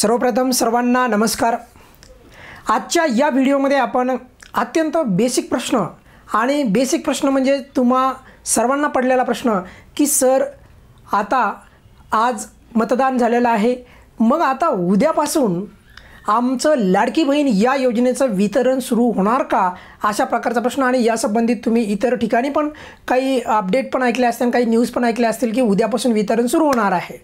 सर्वप्रथम सर्वांना नमस्कार। आजच्या या व्हिडिओमध्ये आपण अत्यंत बेसिक प्रश्न आणि बेसिक प्रश्न म्हणजे तुम्हा सर्वांना पडलेला प्रश्न की सर आता आज मतदान झालेलं आहे, मग आता उद्यापासून आमचं लाडकी बहीण या योजनेचं वितरण सुरू होणार का, अशा प्रकारचा प्रश्न। आणि या संबंधित तुम्ही इतर ठिकाणी पण काही अपडेट पण ऐकले असतील, काही न्यूज पण ऐकले असतील की उद्यापासून वितरण सुरू होणार आहे।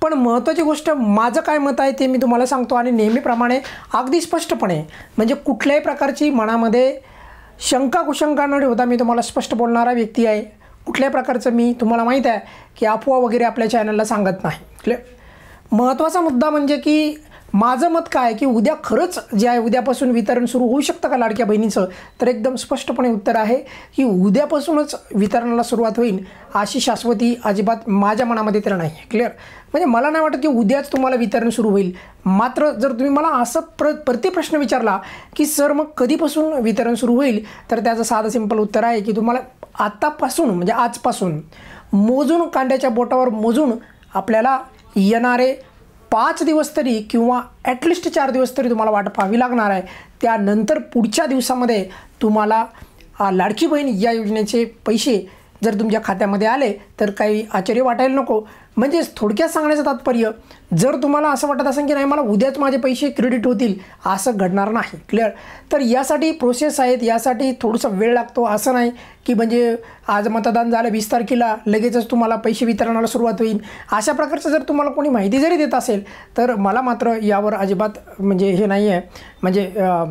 पण महत्त्वाची गोष्ट माझं काय मत आहे ते मी तुम्हाला सांगतो आणि नेहमीप्रमाणे अगदी स्पष्टपणे म्हणजे कुठल्याही प्रकारची मनामध्ये शंका कुशंका न ठेवता मी तुम्हाला स्पष्ट बोलणारा व्यक्ती आहे। कुठल्याही प्रकारचं मी तुम्हाला माहीत आहे की अफवा वगैरे आपल्या चॅनलला सांगत नाही। महत्त्वाचा मुद्दा म्हणजे की माझं मत काय की उद्या खरंच जे आहे उद्यापासून वितरण सुरू होऊ शकतं का लाडक्या बहिणीचं, तर एकदम स्पष्टपणे उत्तर आहे की उद्यापासूनच वितरणाला सुरुवात होईल अशी शाश्वती अजिबात माझ्या मनामध्ये तर नाही आहे। क्लिअर, म्हणजे मला नाही वाटत की उद्याच तुम्हाला वितरण सुरू होईल। मात्र जर तुम्ही मला असं प्रश्न विचारला की सर मग कधीपासून वितरण सुरू होईल, तर त्याचं साधं सिंपल उत्तर आहे की तुम्हाला आतापासून म्हणजे आजपासून मोजून कांद्याच्या बोटावर मोजून आपल्याला येणारे 5 दिवस तरी किंवा ॲटलिस्ट 4 दिवस तरी तुम्हाला वाट पाहावी लागणार आहे। त्यानंतर पुढच्या दिवसामध्ये तुम्हाला लाडकी बहीण या योजनेचे पैसे जर तुमच्या खात्यामध्ये आले तर काही आश्चर्य वाटायला नको। म्हणजे थोडक्यात सांगण्याचं तात्पर्य, जर तुम्हाला असं वाटत असेल की नाही मला उद्याच माझे पैसे क्रेडिट होतील, असं घडणार नाही। क्लिअर, तर यासाठी प्रोसेस आहेत, यासाठी थोडासा वेळ लागतो। असं नाही की म्हणजे आज मतदान झालं 20 तारखेला लगेचच तुम्हाला पैसे वितरणाला सुरुवात होईल, अशा प्रकारचं जर तुम्हाला कोणी माहिती जरी देत असेल तर मला मात्र यावर अजिबात म्हणजे हे नाही आहे, म्हणजे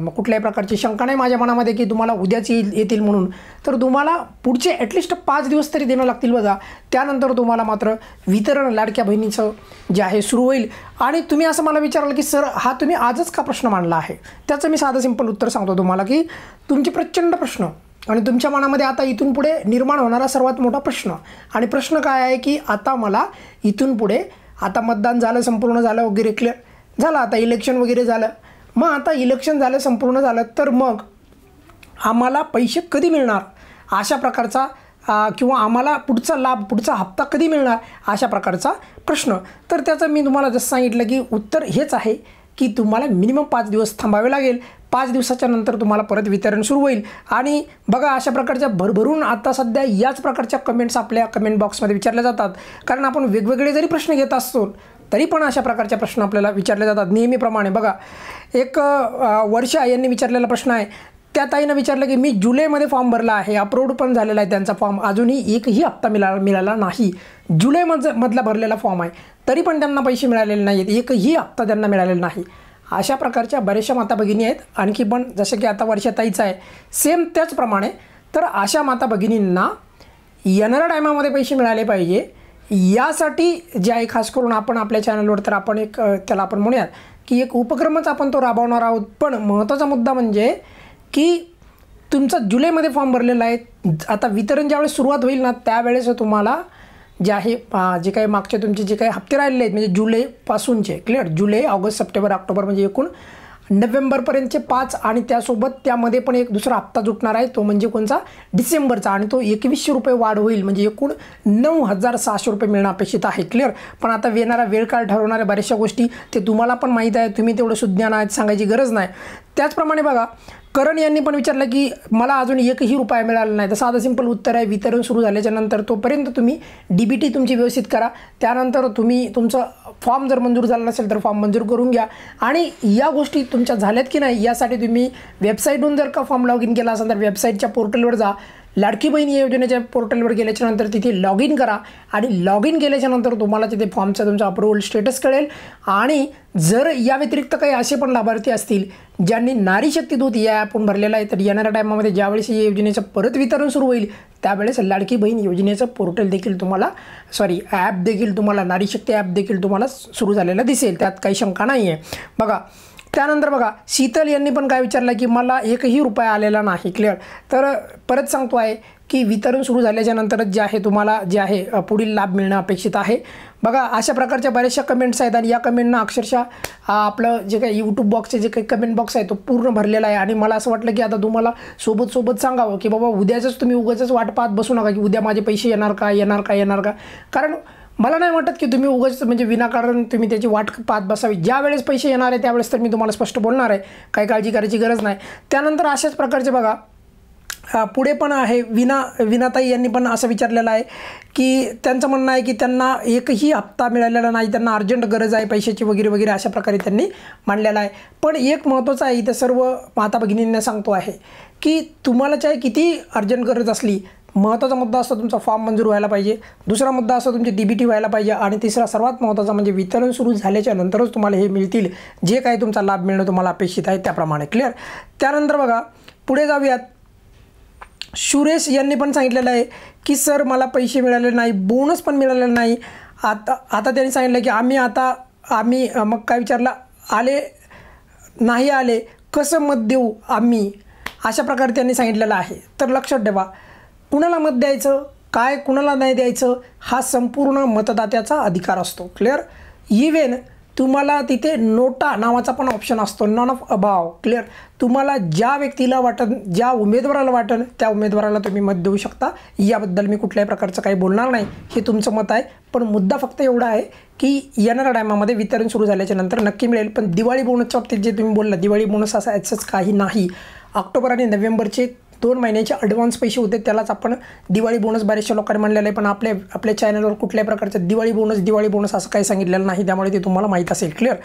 कुठल्याही प्रकारची शंका नाही माझ्या मनामध्ये की तुम्हाला उद्याच येतील म्हणून। तर तुम्हाला पुढचे ॲटलिस्ट 5 दिवस तरी देणं लागतील बघा, त्यानंतर तुम्हाला मात्र वितरण लाडक्या बहिणीचं जे आहे सुरू होईल। आणि तुम्ही असं मला विचाराल की सर हा तुम्ही आजच का प्रश्न मांडला आहे, त्याचं मी साधं सिंपल उत्तर सांगतो तुम्हाला की तुमचे प्रचंड प्रश्न आणि तुमच्या मनामध्ये आता इथून पुढे निर्माण होणारा सर्वात मोठा प्रश्न, आणि प्रश्न काय आहे की आता मला इथून पुढे आता मतदान झालं, संपूर्ण झालं वगैरे, क्लिअर झालं, आता इलेक्शन वगैरे झालं, मग आता इलेक्शन झालं, संपूर्ण झालं, तर मग आम्हाला पैसे कधी मिळणार अशा प्रकारचा किंवा आम्हाला पुढचा लाभ पुढचा हप्ता कधी मिळणार अशा प्रकारचा प्रश्न। तर त्याचं मी तुम्हाला जसं सांगितलं की उत्तर हेच आहे की तुम्हाला मिनिमम 5 दिवस थांबावे लागेल। 5 दिवसाच्या नंतर तुम्हाला परत वितरण सुरू होईल। आणि बघा अशा प्रकारच्या भरभरून आता सध्या याच प्रकारच्या कमेंट्स आपल्या कमेंट बॉक्समध्ये विचारल्या जातात, कारण आपण वेगवेगळे जरी प्रश्न घेत असतो तरी पण अशा प्रकारचे प्रश्न आपल्याला विचारले जातात नेहमीप्रमाणे। बघा एक वर्षा यांनी विचारलेला प्रश्न आहे, त्या ताईनं विचारलं की मी जुलैमध्ये फॉर्म भरला आहे, अप्रूव्ड पण झालेला आहे त्यांचा फॉर्म, अजूनही एकही हप्ता मिळाला नाही, जुलैमधला भरलेला फॉर्म आहे तरी पण त्यांना पैसे मिळालेले नाही आहेत, एकही हप्ता त्यांना मिळालेला नाही। अशा प्रकारच्या बऱ्याचशा माता भगिनी आहेत आणखी पण, जसं की आता वर्षाताईचं आहे सेम त्याचप्रमाणे। तर अशा माता भगिनींना येणाऱ्या टायमामध्ये पैसे मिळाले पाहिजे यासाठी जे आहे खास करून आपण आपल्या चॅनलवर तर आपण एक त्याला आपण म्हणूयात की एक उपक्रमच आपण तो राबवणार आहोत। पण महत्त्वाचा मुद्दा म्हणजे की तुमचा जुलैमध्ये फॉर्म भरलेला आहे, आता वितरण ज्यावेळेस सुरुवात होईल ना त्यावेळेस तुम्हाला जे आहे जे काही मागचे तुमचे जे काही हप्ते राहिलेले आहेत म्हणजे जुलैपासूनचे, क्लिअर, जुलै, ऑगस्ट, सप्टेंबर, ऑक्टोबर म्हणजे एकूण नोव्हेंबरपर्यंतचे 5 आणि त्यासोबत त्यामध्ये पण एक दुसरा हप्ता जुटणार आहे, तो म्हणजे कोणचा, डिसेंबरचा, आणि तो 2100 रुपये वाढ होईल म्हणजे एकूण 9600 रुपये मिळणं अपेक्षित आहे। क्लिअर, पण आता येणारा वेळ काळ ठरवणाऱ्या बऱ्याचशा गोष्टी ते तुम्हाला पण माहीत आहे, तुम्ही तेवढं सुज्ञान आहेत सांगायची गरज नाही। त्याचप्रमाणे बघा करण यांनी पण विचारलं की मला अजून एकही रुपया मिळाला नाही, तर साधं सिंपल उत्तर आहे वितरण सुरू झाल्याच्या नंतर तोपर्यंत तुम्ही DBT तुमची व्यवस्थित करा, त्यानंतर तुम्ही तुमचं फॉर्म जर मंजूर झाला नसेल तर फॉर्म मंजूर करून घ्या। आणि या गोष्टी तुमच्या झाल्यात की नाही यासाठी तुम्ही वेबसाईटहून जर का फॉर्म लॉग इन केला असेल तर वेबसाईटच्या पोर्टलवर जा, लाडकी बहीण या योजनेच्या पोर्टलवर गेल्याच्या नंतर तिथे लॉग इन करा आणि लॉग इन केल्याच्या नंतर तुम्हाला तिथे फॉर्मचा तुमचा अप्रूव्हल स्टेटस कळेल। आणि जर या व्यतिरिक्त काही असे पण लाभार्थी असतील ज्यांनी नारी शक्ती दूत या ॲपहून भरलेला आहे, तर येणाऱ्या टायमामध्ये ज्यावेळेस या योजनेचं परत वितरण सुरू होईल त्यावेळेस लाडकी बहीण योजनेचं पोर्टल देखील तुम्हाला ॲप देखील तुम्हाला नारी शक्ती ॲप देखील तुम्हाला सुरू झालेला दिसेल, त्यात काही शंका नाही आहे। बघा त्यानंतर बघा शीतल यांनी पण काय विचारलं की मला एकही रुपया आलेला नाही। क्लिअर, तर परत सांगतो आहे की वितरण सुरू झाल्याच्या नंतरच जे आहे तुम्हाला जे आहे पुढील लाभ मिळणं अपेक्षित आहे। बघा अशा प्रकारच्या बऱ्याचशा कमेंट्स आहेत आणि या कमेंटना अक्षरशः आपलं जे काही यूट्यूब बॉक्सचे जे काही कमेंट बॉक्स आहे तो पूर्ण भरलेला आहे। आणि मला असं वाटलं की आता तुम्हाला सोबत सांगावं की बाबा उद्याच तुम्ही उगाचच वाट पाहत बसू नका की उद्या माझे पैसे येणार का, कारण मला नाही वाटत की तुम्ही उगाच म्हणजे विनाकारण तुम्ही त्याची वाट पाहत बसावी. ज्या वेळेस पैसे येणार आहे त्यावेळेस तर मी तुम्हाला स्पष्ट बोलणार आहे, काही काळजी करायची गरज नाही. त्यानंतर अशाच प्रकारचे बघा पुढे पण आहे विनाताई यांनी पण असं विचारलेलं आहे की त्यांचं म्हणणं आहे की त्यांना एकही हप्ता मिळालेला नाही, त्यांना अर्जंट गरज आहे पैशाची वगैरे वगैरे अशा प्रकारे त्यांनी मांडलेलं आहे. पण एक महत्त्वाचं आहे इथं सर्व माता भगिनींना सांगतो आहे की तुम्हाला चाहे किती अर्जंट गरज असली, महत्त्वाचा मुद्दा असतो तुमचा फॉर्म मंजूर व्हायला पाहिजे, दुसरा मुद्दा असतो तुमची DBT व्हायला पाहिजे, आणि तिसरा सर्वात महत्त्वाचा म्हणजे वितरण सुरू झाल्याच्या नंतरच तुम्हाला हे मिळतील जे काही तुमचा लाभ मिळणं तुम्हाला अपेक्षित आहे त्याप्रमाणे. क्लिअर. त्यानंतर बघा पुढे जाऊयात. सुरेश यांनी पण सांगितलेलं आहे की सर मला पैसे मिळाले नाही, बोनस पण मिळालेला नाही. आता त्यांनी सांगितलं की आम्ही मग काय विचारलं, आले नाही आले कसं मत देऊ आम्ही, अशा प्रकारे त्यांनी सांगितलेलं आहे. तर लक्षात ठेवा, कुणाला मत द्यायचं काय कुणाला नाही द्यायचं हा संपूर्ण मतदात्याचा अधिकार असतो. क्लिअर. इव्हन तुम्हाला तिथे नोटा नावाचा पण ऑप्शन असतो, नॉन ऑफ अबाव. क्लिअर. तुम्हाला ज्या व्यक्तीला वाटन, ज्या उमेदवाराला वाटन त्या उमेदवाराला तुम्ही मत देऊ शकता. याबद्दल मी कुठल्याही प्रकारचं काही बोलणार नाही, हे तुमचं मत आहे. पण मुद्दा फक्त एवढा आहे की येणाऱ्या टायमामध्ये वितरण सुरू झाल्याच्या नंतर नक्की मिळेल. पण दिवाळी बोनसच्या बाबतीत जे तुम्ही बोलला, दिवाळी बोनस असं याचंच काही नाही. ऑक्टोबर आणि नोव्हेंबरचे 2 महिन्याचे ॲडव्हान्स पैसे होते, त्यालाच आपण दिवाळी बोनस बऱ्याचशा लोकांनी म्हणलेलं आहे. पण आपल्या चॅनलवर कुठल्याही प्रकारचं दिवाळी बोनस असं काही सांगितलेलं नाही, त्यामुळे ते तुम्हाला माहीत असेल. क्लिअर.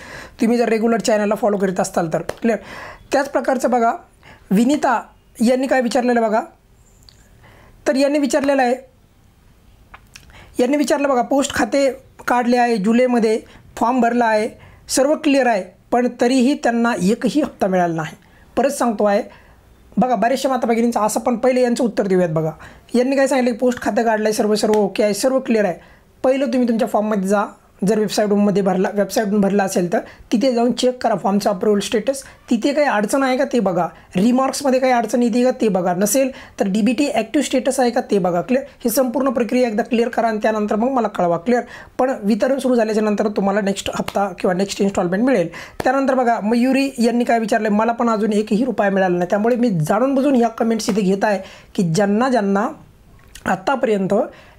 तुम्ही जर रेग्युलर चॅनलला फॉलो करीत असाल तर. क्लिअर. त्याच प्रकारचं बघा विनीता यांनी काय विचारलेलं बघा, तर यांनी विचारलं बघा, पोस्ट खाते काढले आहे, जुलैमध्ये फॉर्म भरला आहे, सर्व क्लिअर आहे, पण तरीही त्यांना एकही हप्ता मिळाला नाही. परत सांगतो आहे बघा, बऱ्याचशा माता भगिनींचं असं. पण पहिले यांचं उत्तर देऊयात. बघा यांनी काय सांगितलं की पोस्ट खातं काढलं आहे, सर्व ओके आहे, सर्व क्लिअर आहे. पहिलं तुम्ही तुमच्या फॉर्ममध्ये जा, जर वेबसाईटहून भरला असेल तर तिथे जाऊन चेक करा फॉर्मचा अप्रुव्हल स्टेटस. तिथे काही अडचण आहे का ते बघा, रिमार्क्समध्ये काही अडचण येते का ते बघा, नसेल तर DBT ॲक्टिव्ह स्टेटस आहे का ते बघा. क्लिअर. ही संपूर्ण प्रक्रिया एकदा क्लिअर करा आणि त्यानंतर मग मला कळवा. क्लिअर. पण वितरण सुरू झाल्याच्या नंतर तुम्हाला नेक्स्ट हप्ता किंवा नेक्स्ट इन्स्टॉलमेंट मिळेल. त्यानंतर बघा मयुरी यांनी काय विचारलं, मला पण अजून एकही रुपया मिळाला नाही. त्यामुळे मी जाणून बुजून ह्या कमेंट्स इथे घेत आहे की ज्यांना आत्तापर्यंत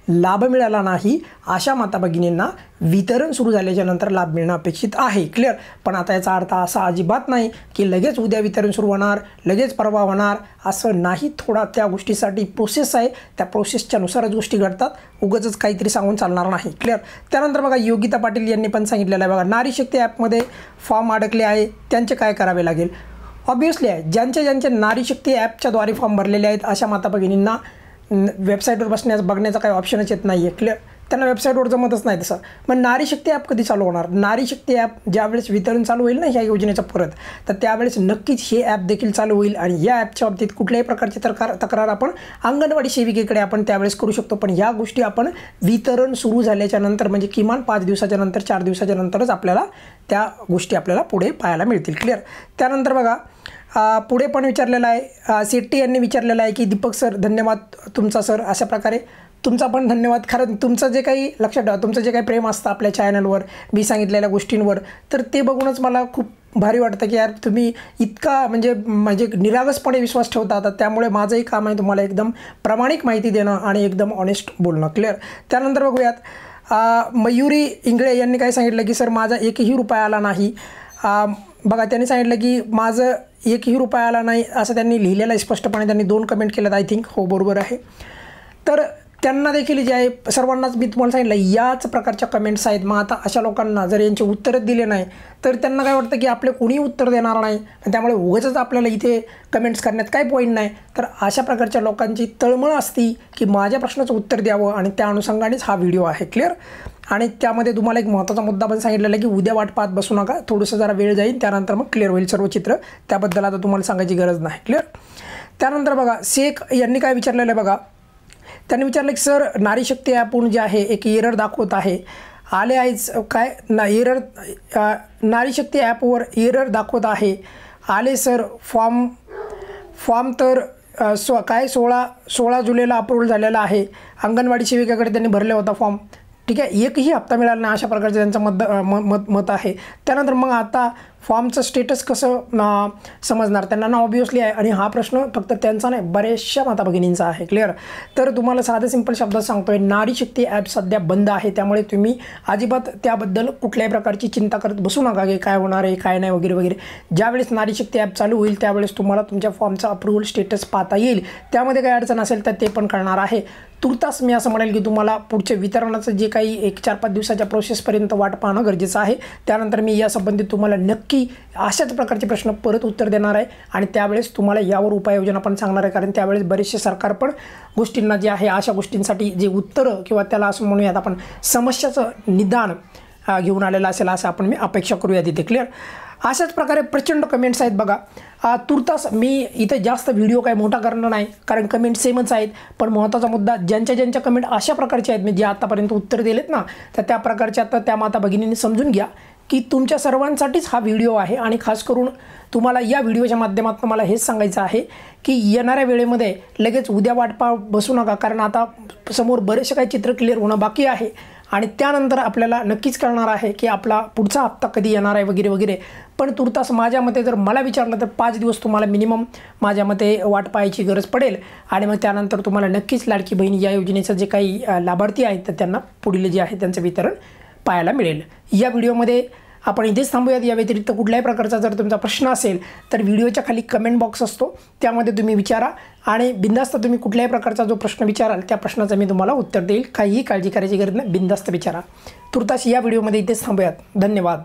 लाभ मिळाला नाही अशा माता भगिनींना वितरण सुरू झाल्याच्या नंतर लाभ मिळणं अपेक्षित आहे. क्लिअर. पण आता याचा अर्थ असा अजिबात नाही की लगेच उद्या वितरण सुरू होणार, लगेच परवा होणार, असं नाही. थोडा त्या गोष्टीसाठी प्रोसेस आहे, त्या प्रोसेसच्या नुसारच गोष्टी घडतात. उगाचच काहीतरी सांगून चालणार नाही. क्लिअर. त्यानंतर बघा योगिता पाटील यांनी पण सांगितलेलं आहे बघा, नारी शक्ती ॲपमध्ये फॉर्म अडकले आहे त्यांचे काय करावे लागेल. ऑब्व्हियसली आहे, ज्यांचे नारी शक्ती ॲपच्याद्वारे फॉर्म भरलेले आहेत अशा माता भगिनींना वेबसाईटवर बघण्याचा काही ऑप्शनच येत नाही आहे. क्लिअर. त्यांना वेबसाईटवर जमतच नाही तसं. मग नारी शक्ती ॲप कधी चालू होणार, नारी शक्ती ॲप ज्यावेळेस वितरण चालू होईल ना ह्या योजनेचं परत, तर त्यावेळेस नक्कीच हे ॲप देखील चालू होईल. आणि या ॲपच्या बाबतीत कुठल्याही प्रकारची तक्रार आपण अंगणवाडी सेविकेकडे आपण त्यावेळेस करू शकतो. पण ह्या गोष्टी आपण वितरण सुरू झाल्याच्या नंतर म्हणजे किमान 5 दिवसाच्या नंतर 4 दिवसाच्या नंतरच आपल्याला त्या गोष्टी आपल्याला पुढे पाहायला मिळतील. क्लिअर. त्यानंतर बघा पुढे पण विचारलेलं आहे, शेट्टी यांनी विचारलेलं आहे की दीपक सर धन्यवाद तुमचा सर. अशा प्रकारे तुमचा पण धन्यवाद. खरं तुमचं जे काही लक्षात ठेवा, तुमचं जे काही प्रेम असतं आपल्या चॅनलवर मी सांगितलेल्या गोष्टींवर, तर ते बघूनच मला खूप भारी वाटतं की यार तुम्ही इतका म्हणजे निरागसपणे विश्वास ठेवता. आता त्यामुळे माझंही काम आहे तुम्हाला एकदम प्रामाणिक माहिती देणं आणि एकदम ऑनेस्ट बोलणं. क्लिअर. त्यानंतर बघूयात मयुरी इंगळे यांनी काय सांगितलं की सर माझा एकही रुपया आला नाही. बघा त्यांनी सांगितलं की माझं एकही रुपया आला नाही असं त्यांनी लिहिलेलं आहे स्पष्टपणे. त्यांनी 2 कमेंट केल्यात आय थिंक. हो बरोबर आहे. तर त्यांना देखील जे आहे सर्वांनाच मी तुम्हाला सांगितलं याच प्रकारच्या कमेंट्स आहेत. मग आता अशा लोकांना जर यांचे उत्तरच दिले नाही तर त्यांना काय वाटतं की आपले कोणीही उत्तर देणार नाही, त्यामुळे उगाचच आपल्याला इथे कमेंट्स करण्यात काही पॉईंट नाही. तर अशा प्रकारच्या लोकांची तळमळ असती की माझ्या प्रश्नाचं उत्तर द्यावं आणि त्या अनुषंगानेच हा व्हिडिओ आहे. क्लिअर. आणि त्यामध्ये तुम्हाला एक महत्त्वाचा मुद्दा पण सांगितलेला आहे की उद्या वाट पाहत बसू नका, थोडंसं जरा वेळ जाईल त्यानंतर मग क्लिअर होईल सर्व चित्र. त्याबद्दल आता तुम्हाला सांगायची गरज नाही. क्लिअर. त्यानंतर बघा शेख यांनी काय विचारलेलं आहे बघा, त्यांनी विचारलं की सर नारी शक्ती ॲपवरून जे आहे एक एरर दाखवत आहे, आले आहेच काय नारी शक्ती ॲपवर एरर दाखवत आहे, आले सर फॉर्म तर 16 जुलैला अप्रूव्हल झालेला आहे. अंगणवाडी सेविकाकडे त्यांनी भरला होता फॉर्म. ठीक आहे. एकही हप्ता मिळाला नाही अशा प्रकारचं त्यांचं मत आहे. त्यानंतर मग आता फॉर्मचं स्टेटस कसं समजणार त्यांना ना ऑब्वियसली आहे. आणि हा प्रश्न फक्त त्यांचा नाही, बऱ्याचशा माता भगिनींचा आहे. क्लिअर. तर तुम्हाला साधं सिंपल शब्दात सांगतोय, नारी शक्ती ॲप सध्या बंद आहे, त्यामुळे तुम्ही अजिबात त्याबद्दल कुठल्याही प्रकारची चिंता करत बसू नका की काय होणार आहे काय नाही वगैरे वगैरे. ज्यावेळेस नारी शक्ती ॲप चालू होईल त्यावेळेस तुम्हाला तुमच्या फॉर्मचा अप्रूव्हल स्टेटस पाहता येईल. त्यामध्ये काही अडचण असेल तर ते पण कळणार आहे. तुर्तास मी असं म्हणेल की तुम्हाला पुढचे वितरणाचं जे काही 1-4-5 दिवसाच्या प्रोसेसपर्यंत वाट पाहणं गरजेचं आहे. त्यानंतर मी यासंबंधित तुम्हाला नक्की अशाच प्रकारचे प्रश्न परत उत्तर देणार आहे आणि त्यावेळेस तुम्हाला यावर उपाययोजना पण सांगणार आहे. कारण त्यावेळेस बरेचसे सरकार पण गोष्टींना जे आहे अशा गोष्टींसाठी जे उत्तरं किंवा त्याला असं म्हणूयात आपण समस्याचं निदान घेऊन आलेलं असेल असं आपण मी अपेक्षा करूया तिथे. क्लिअर. अशाच प्रकारे प्रचंड कमेंट्स आहेत बघा. तुर्तास मी इथे जास्त व्हिडिओ काय मोठा करणार नाही कारण कमेंट सेमच आहेत. पण महत्त्वाचा मुद्दा, ज्यांच्या कमेंट अशा प्रकारचे आहेत मी जे आतापर्यंत उत्तर दिलेत ना, तर त्या प्रकारच्या आता त्या माता भगिनींनी समजून घ्या की तुमच्या सर्वांसाठीच हा व्हिडिओ आहे. आणि खास करून तुम्हाला या व्हिडिओच्या माध्यमातून मला हेच सांगायचं आहे की येणाऱ्या वेळेमध्ये लगेच उद्या वाट बसू नका. कारण आता समोर बरेचसे काही चित्र क्लिअर होणं बाकी आहे आणि त्यानंतर आपल्याला नक्कीच कळणार आहे की आपला पुढचा हप्ता कधी येणार आहे वगैरे वगैरे. पण तुर्तास माझ्या मते जर मला विचारलं तर 5 दिवस तुम्हाला मिनिमम माझ्या मते वाट पाहायची गरज पडेल. आणि मग त्यानंतर तुम्हाला नक्कीच लाडकी बहीण या योजनेचं जे काही लाभार्थी आहेत तर त्यांना पुढील जे आहे त्यांचं वितरण पाहायला मिळेल. या व्हिडिओमध्ये आपण इथेच थांबूयात. या व्यतिरिक्त कुठल्याही प्रकारचा जर तुमचा प्रश्न असेल तर व्हिडिओच्या खाली कमेंट बॉक्स असतो, त्यामध्ये तुम्ही विचारा आणि बिनधास्त तुम्ही कुठल्याही प्रकारचा जो प्रश्न विचाराल त्या प्रश्नाचं मी तुम्हाला उत्तर देईल. काहीही काळजी करायची गरज नाही, बिनधास्त विचारा. तुर्तास या व्हिडिओमध्ये इथेच थांबूयात. धन्यवाद.